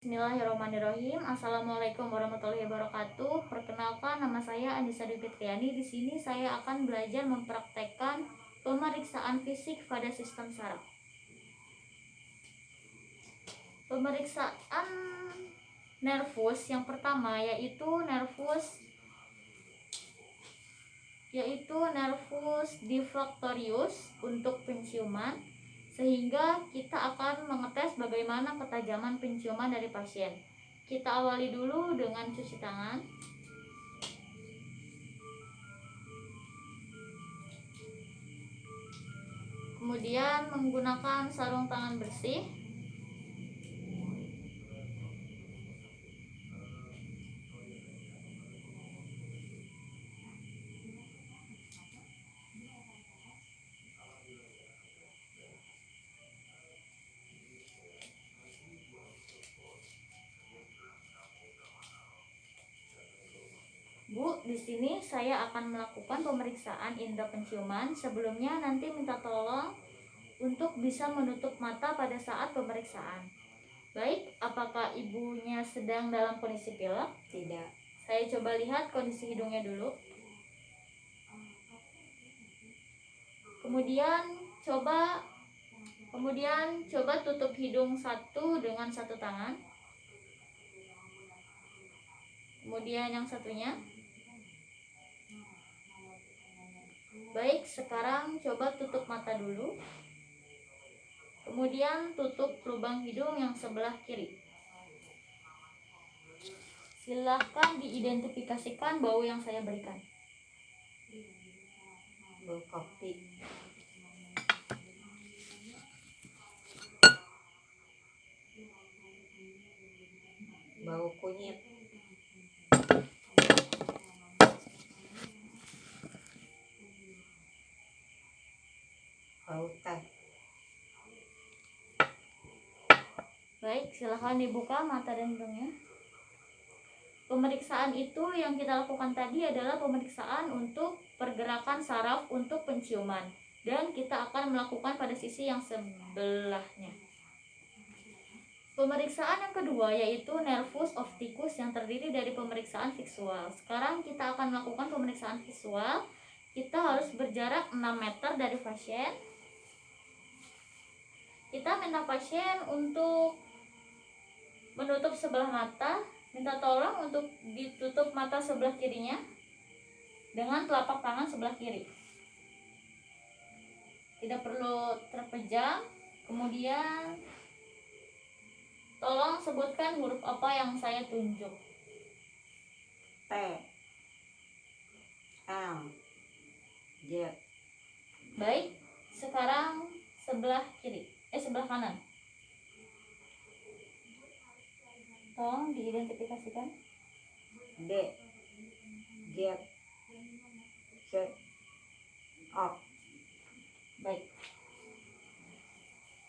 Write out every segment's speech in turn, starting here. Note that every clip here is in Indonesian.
Bismillahirrahmanirrahim. Assalamualaikum warahmatullahi wabarakatuh. Perkenalkan, nama saya Anissa Dwi Fitriani. Di sini saya akan belajar mempraktekkan pemeriksaan fisik pada sistem saraf. Pemeriksaan nervus yang pertama yaitu nervus diffractorius untuk penciuman, sehingga kita akan mengetes bagaimana ketajaman penciuman dari pasien. Kita awali dulu dengan cuci tangan. Kemudian menggunakan sarung tangan bersih. Bu, di sini saya akan melakukan pemeriksaan indera penciuman. Sebelumnya nanti minta tolong untuk bisa menutup mata pada saat pemeriksaan. Baik, apakah ibunya sedang dalam kondisi pilek? Tidak. Saya coba lihat kondisi hidungnya dulu. Kemudian coba tutup hidung dengan satu tangan. Kemudian yang satunya. Baik, sekarang coba tutup mata dulu. Kemudian tutup lubang hidung yang sebelah kiri. Silahkan diidentifikasikan bau yang saya berikan. Bau kopi. Bau kunyit. Bau teh. Baik, silahkan dibuka mata dan hidungnya. Pemeriksaan itu yang kita lakukan tadi adalah pemeriksaan untuk pergerakan saraf untuk penciuman, dan kita akan melakukan pada sisi yang sebelahnya. Pemeriksaan yang kedua yaitu nervus opticus yang terdiri dari pemeriksaan visual. Sekarang kita akan melakukan pemeriksaan visual. Kita harus berjarak 6 meter dari pasien. Kita minta pasien untuk menutup sebelah mata. Minta tolong untuk ditutup mata sebelah kirinya dengan telapak tangan sebelah kiri. Tidak perlu terpejam. Kemudian tolong sebutkan huruf apa yang saya tunjuk. T, L, J. Baik, sekarang sebelah kanan. Tolong diidentifikasikan. D, J, C, O. Baik.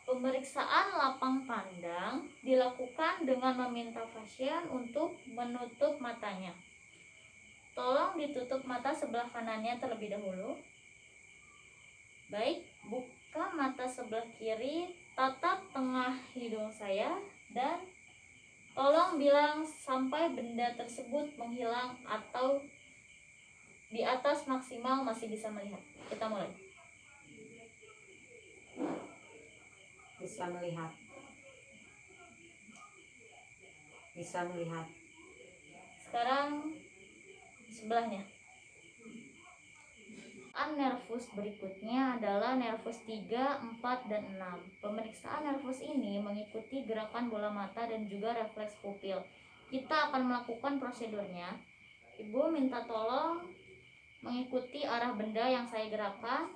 Pemeriksaan lapang pandang dilakukan dengan meminta pasien untuk menutup matanya. Tolong ditutup mata sebelah kanannya terlebih dahulu. Baik, buka mata sebelah kiri, tatap tengah hidung saya, dan tolong bilang sampai benda tersebut menghilang atau di atas maksimal masih bisa melihat. Kita mulai. Bisa melihat. Bisa melihat. Sekarang sebelahnya. Nervus berikutnya adalah nervus 3, 4, dan 6. Pemeriksaan nervus ini mengikuti gerakan bola mata dan juga refleks pupil. Kita akan melakukan prosedurnya. Ibu minta tolong mengikuti arah benda yang saya gerakkan,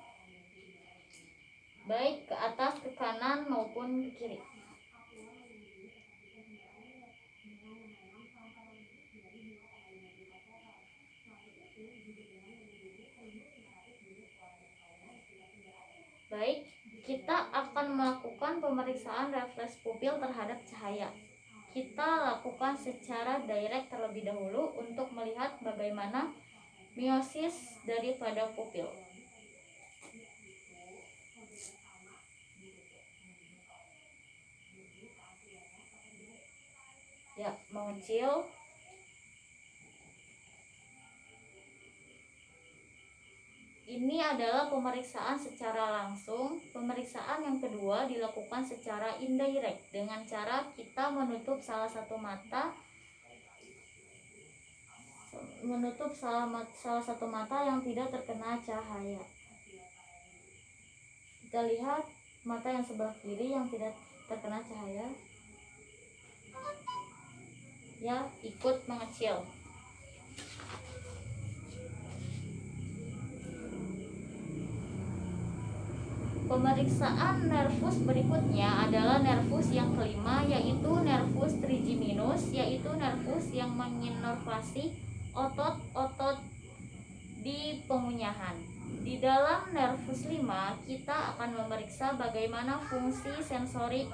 baik ke atas, ke kanan, maupun ke kiri. Baik, kita akan melakukan pemeriksaan refleks pupil terhadap cahaya. Kita lakukan secara direct terlebih dahulu untuk melihat bagaimana meiosis daripada pupil. Ya, mengecil. Ini adalah pemeriksaan secara langsung. Pemeriksaan yang kedua dilakukan secara indirect dengan cara kita menutup salah satu mata, yang tidak terkena cahaya. Kita lihat mata yang sebelah kiri yang tidak terkena cahaya, ya, ikut mengecil. Pemeriksaan nervus berikutnya adalah nervus yang kelima, yaitu nervus trigeminus, yaitu nervus yang menginervasi otot-otot di pengunyahan. Di dalam nervus 5 kita akan memeriksa bagaimana fungsi sensorik.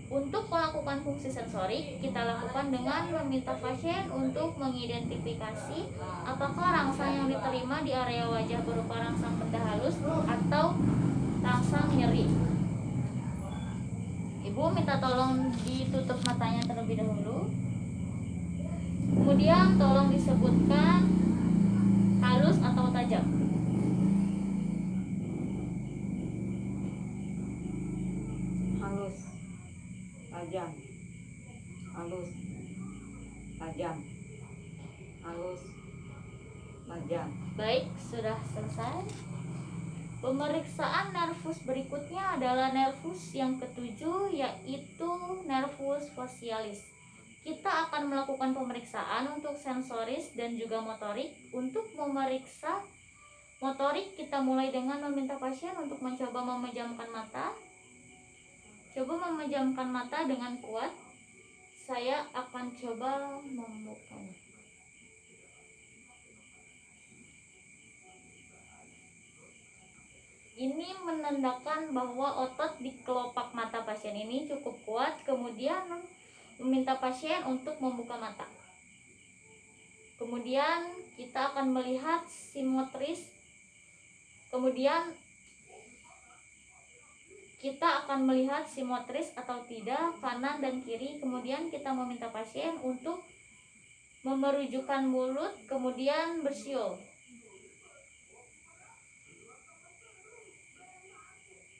Untuk melakukan fungsi sensorik, kita lakukan dengan meminta pasien untuk mengidentifikasi apakah rangsang yang diterima di area wajah berupa rangsang benda halus atau rangsang nyeri. Ibu minta tolong ditutup matanya terlebih dahulu. Kemudian tolong disebutkan halus atau tajam. Halus, tajam, halus, tajam, halus, tajam. Baik, sudah selesai. Pemeriksaan nervus berikutnya adalah nervus yang ketujuh, yaitu nervus facialis. Kita akan melakukan pemeriksaan untuk sensoris dan juga motorik. Untuk memeriksa motorik, kita mulai dengan meminta pasien untuk mencoba memejamkan mata. Coba memejamkan mata dengan kuat. Saya akan coba membukanya. Ini menandakan bahwa otot di kelopak mata pasien ini cukup kuat. Kemudian meminta pasien untuk membuka mata. Kemudian kita akan melihat simmetris. Kemudian kita akan melihat simmetris atau tidak, kanan dan kiri. Kemudian kita meminta pasien untuk memerujukkan mulut, kemudian bersiul.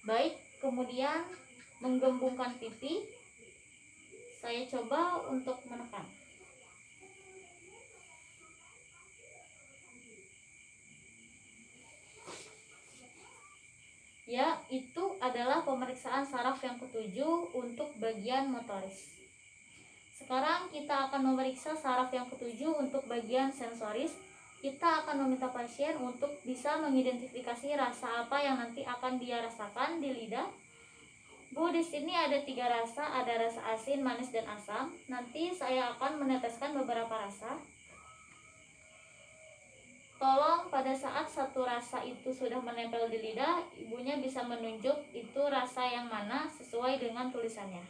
Baik, kemudian menggembungkan pipi. Saya coba untuk menekan. Ya, itu adalah pemeriksaan saraf yang ketujuh untuk bagian motoris. Sekarang kita akan memeriksa saraf yang ketujuh untuk bagian sensoris. Kita akan meminta pasien untuk bisa mengidentifikasi rasa apa yang nanti akan dia rasakan di lidah. Bu, di sini ada 3 rasa, ada rasa asin, manis, dan asam. Nanti saya akan meneteskan beberapa rasa. Tolong pada saat satu rasa itu sudah menempel di lidah, ibunya bisa menunjuk itu rasa yang mana sesuai dengan tulisannya.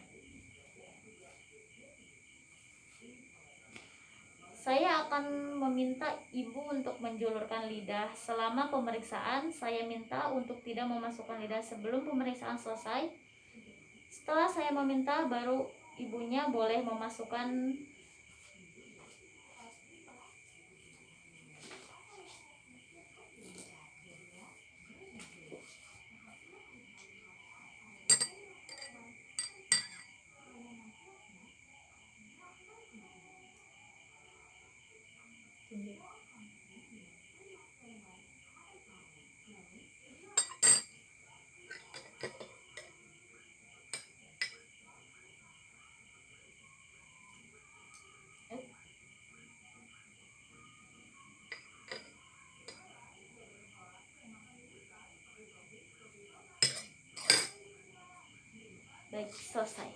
Saya akan meminta ibu untuk menjulurkan lidah. Selama pemeriksaan, saya minta untuk tidak memasukkan lidah sebelum pemeriksaan selesai. Setelah saya meminta, baru ibunya boleh memasukkan. Baik, selesai.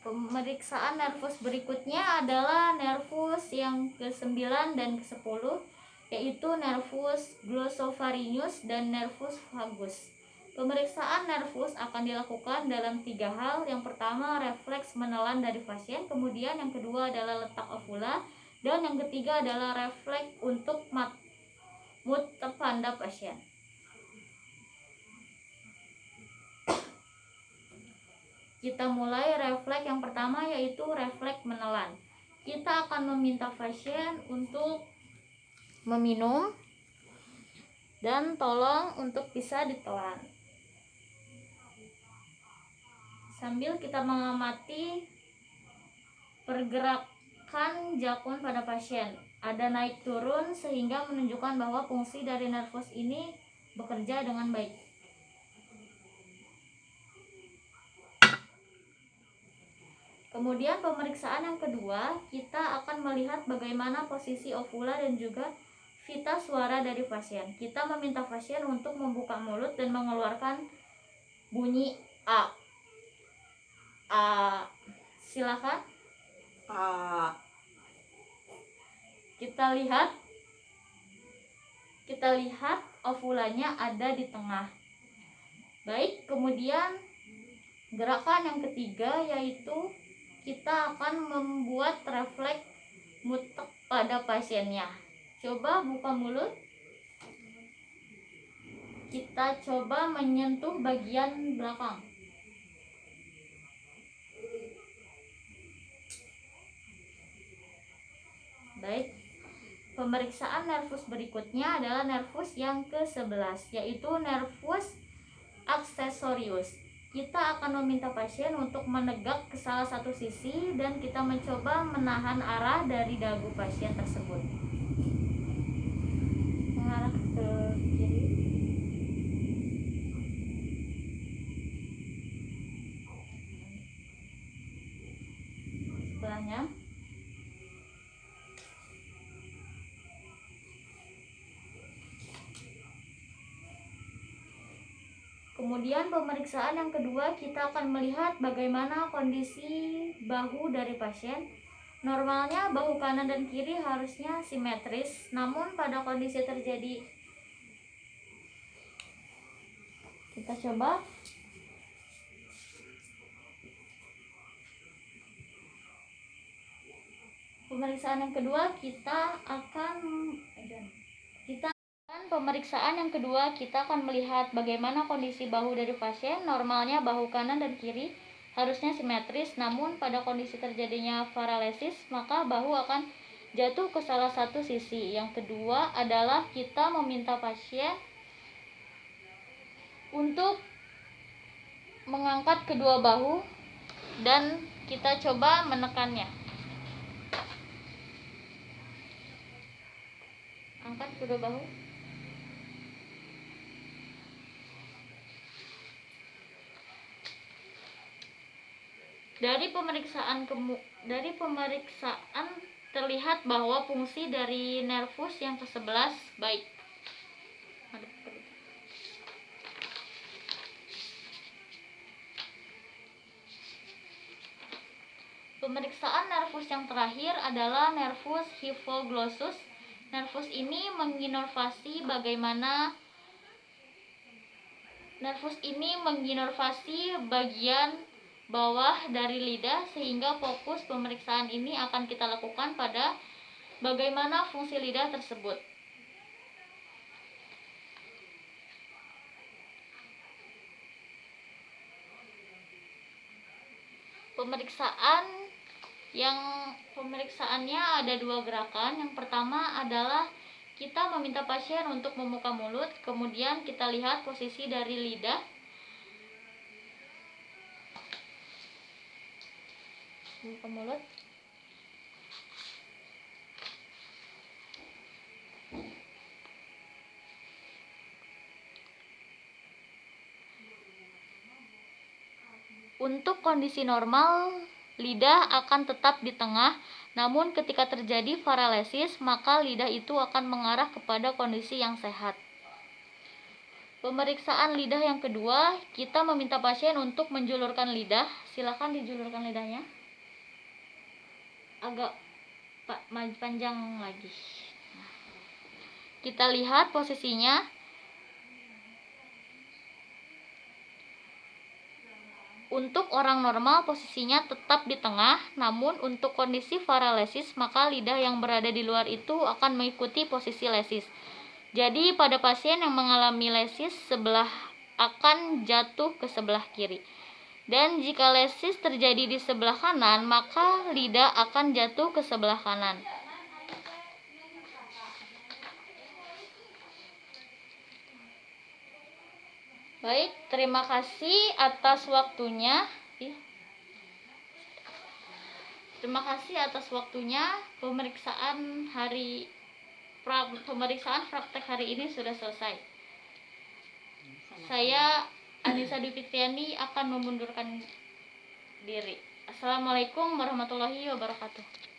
Pemeriksaan nervus berikutnya adalah nervus yang ke-9 dan ke-10, yaitu nervus glossopharyngeus dan nervus vagus. Pemeriksaan nervus akan dilakukan dalam 3 hal. Yang pertama, refleks menelan dari pasien. Kemudian yang kedua adalah letak ovula. Dan yang ketiga adalah refleks untuk mut pada pasien. Kita mulai refleks yang pertama, yaitu refleks menelan. Kita akan meminta pasien untuk meminum dan tolong untuk bisa ditelan. Sambil kita mengamati pergerakan jakun pada pasien. Ada naik turun sehingga menunjukkan bahwa fungsi dari nervus ini bekerja dengan baik. Kemudian pemeriksaan yang kedua, kita akan melihat bagaimana posisi ovula dan juga vita suara dari pasien. Kita meminta pasien untuk membuka mulut dan mengeluarkan bunyi A. Silakan. Kita lihat ovulanya ada di tengah. Baik, kemudian gerakan yang ketiga yaitu kita akan membuat refleks mutek pada pasiennya. Coba buka mulut. Kita coba menyentuh bagian belakang. Baik, pemeriksaan nervus berikutnya adalah nervus yang ke-11, yaitu nervus accessorius. Kita akan meminta pasien untuk menegak ke salah satu sisi dan kita mencoba menahan arah dari dagu pasien tersebut. Mengarah ke kiri. Sebelahnya. Kemudian pemeriksaan yang kedua, kita akan melihat bagaimana kondisi bahu dari pasien. Normalnya bahu kanan dan kiri harusnya simetris, namun pada kondisi terjadi, kita coba pemeriksaan yang kedua, kita akan melihat bagaimana kondisi bahu dari pasien. Normalnya bahu kanan dan kiri harusnya simetris, namun pada kondisi terjadinya paralesis maka bahu akan jatuh ke salah satu sisi. Yang kedua adalah kita meminta pasien untuk mengangkat kedua bahu dan kita coba menekannya. Angkat kedua bahu. Dari pemeriksaan terlihat bahwa fungsi dari nervus yang ke-11 baik. Pemeriksaan nervus yang terakhir adalah nervus hypoglossus. Nervus ini menginervasi bagian bawah dari lidah, sehingga fokus pemeriksaan ini akan kita lakukan pada bagaimana fungsi lidah tersebut. Pemeriksaannya ada dua gerakan. Yang pertama adalah kita meminta pasien untuk membuka mulut, kemudian kita lihat posisi dari lidah. Buka mulut. Untuk kondisi normal, lidah akan tetap di tengah, namun ketika terjadi paralesis, maka lidah itu akan mengarah kepada kondisi yang sehat. Pemeriksaan lidah yang kedua, kita meminta pasien untuk menjulurkan lidah. Silakan dijulurkan lidahnya. Agak panjang lagi. Kita lihat posisinya. Untuk orang normal posisinya tetap di tengah, namun untuk kondisi paralesis maka lidah yang berada di luar itu akan mengikuti posisi lesis. Jadi pada pasien yang mengalami lesis, sebelah akan jatuh ke sebelah kiri. Dan jika lesis terjadi di sebelah kanan, maka lidah akan jatuh ke sebelah kanan. Baik, terima kasih atas waktunya. Terima kasih atas waktunya. Pemeriksaan praktek hari ini sudah selesai. Saya Anissa Dwi Fitriani akan memundurkan diri. Assalamualaikum warahmatullahi wabarakatuh.